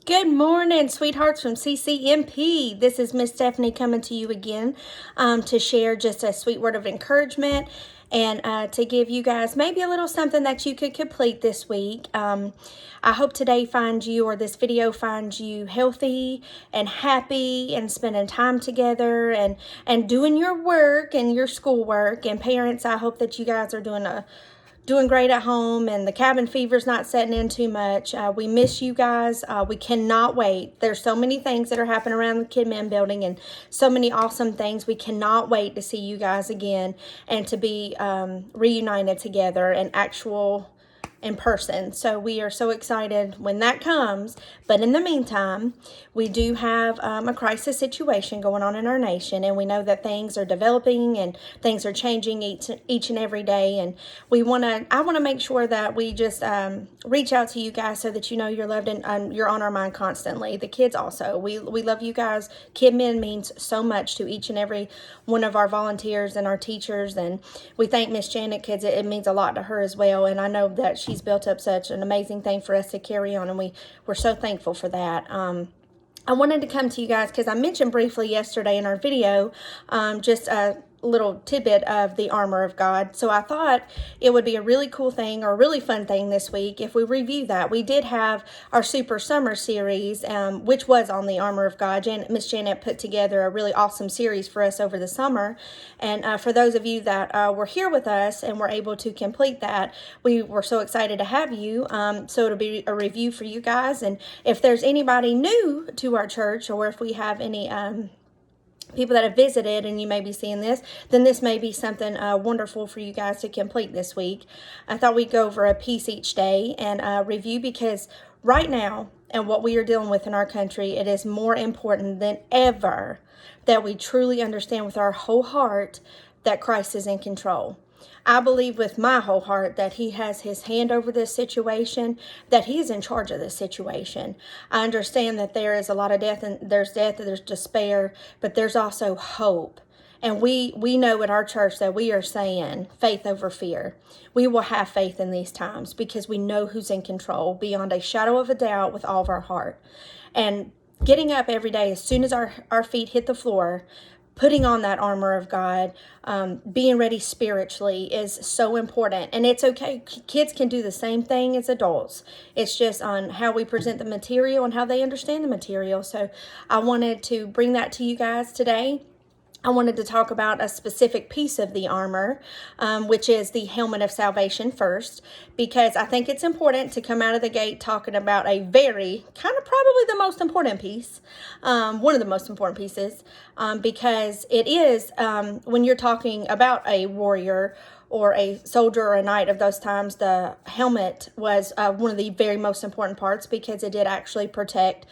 Good morning, sweethearts from CCMP. This is Miss Stephanie coming to you again to share just a sweet word of encouragement and to give you guys maybe a little something that you could complete this week. I hope today finds you, or this video finds you, healthy and happy and spending time together and doing your work and your schoolwork. And parents, I hope that you guys are doing great at home and the cabin fever's not setting in too much. We miss you guys. We cannot wait. There's so many things that are happening around the KidMin building and so many awesome things. We cannot wait to see you guys again and to be reunited together in person. So we are so excited when that comes. But in the meantime, we do have a crisis situation going on in our nation, and we know that things are developing and things are changing each and every day. And I want to make sure that we just reach out to you guys so that you know you're loved and you're on our mind constantly. The kids also, we love you guys. KidMin means so much to each and every one of our volunteers and our teachers, and we thank Miss Janet because it means a lot to her as well. And I know that she's built up such an amazing thing for us to carry on, and we're so thankful for that. I wanted to come to you guys because I mentioned briefly yesterday in our video just a little tidbit of the armor of God. So I thought it would be a really cool thing or a really fun thing this week if we review that. We did have our Super Summer series, which was on the armor of God. Miss Janet put together a really awesome series for us over the summer. And for those of you that were here with us and were able to complete that, we were so excited to have you. So it'll be a review for you guys. And if there's anybody new to our church, or if we have any people that have visited and you may be seeing this, then this may be something wonderful for you guys to complete this week. I thought we'd go over a piece each day and review, because right now and what we are dealing with in our country, it is more important than ever that we truly understand with our whole heart that Christ is in control. I believe with my whole heart that he has his hand over this situation, that he is in charge of this situation. I understand that there is a lot of death, and there's despair, but there's also hope. And we know at our church that we are saying faith over fear. We will have faith in these times because we know who's in control beyond a shadow of a doubt with all of our heart. And getting up every day as soon as our feet hit the floor, putting on that armor of God, being ready spiritually is so important. And it's okay. Kids can do the same thing as adults. It's just on how we present the material and how they understand the material. So I wanted to bring that to you guys today. I wanted to talk about a specific piece of the armor, which is the helmet of salvation first, because I think it's important to come out of the gate talking about a very, kind of probably the most important piece, one of the most important pieces, because it is, when you're talking about a warrior or a soldier or a knight of those times, the helmet was one of the very most important parts, because it did actually protect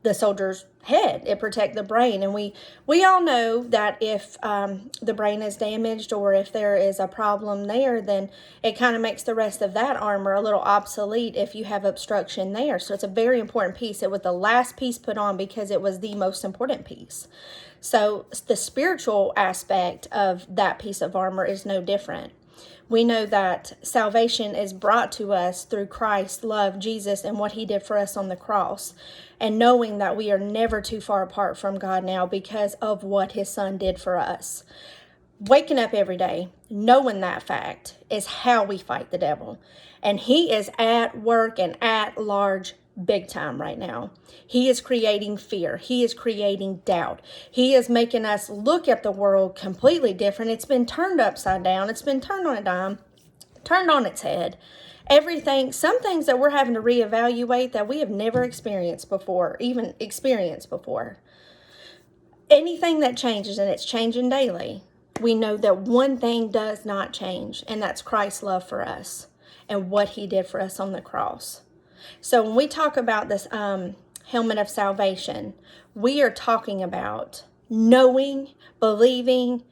the soldier's head. It protect the brain. And we all know that if the brain is damaged, or if there is a problem there, then it kind of makes the rest of that armor a little obsolete if you have obstruction there. So it's a very important piece. It was the last piece put on because it was the most important piece. So the spiritual aspect of that piece of armor is no different. We know that salvation is brought to us through Christ's love, Jesus, and what he did for us on the cross. And knowing that we are never too far apart from God now because of what his son did for us. Waking up every day, knowing that fact, is how we fight the devil. And he is at work and at large big time right now. He is creating fear. He is creating doubt. He is making us look at the world completely different. It's been turned upside down. It's been turned on a dime, turned on its head. Everything, some things that we're having to reevaluate that we have never experienced before, even experienced before. Anything that changes, and it's changing daily, we know that one thing does not change, and that's Christ's love for us and what he did for us on the cross. So when we talk about this helmet of salvation, we are talking about knowing, believing,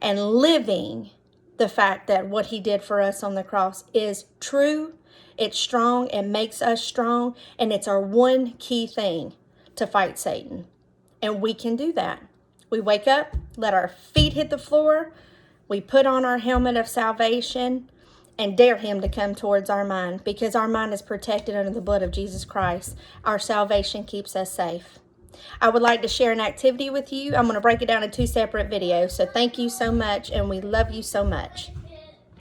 and living the fact that what he did for us on the cross is true, it's strong, it makes us strong, and it's our one key thing to fight Satan. And we can do that. We wake up, let our feet hit the floor, we put on our helmet of salvation, and dare him to come towards our mind, because our mind is protected under the blood of Jesus Christ. Our salvation keeps us safe. I would like to share an activity with you. I'm going to break it down in 2 separate videos. So thank you so much, and we love you so much.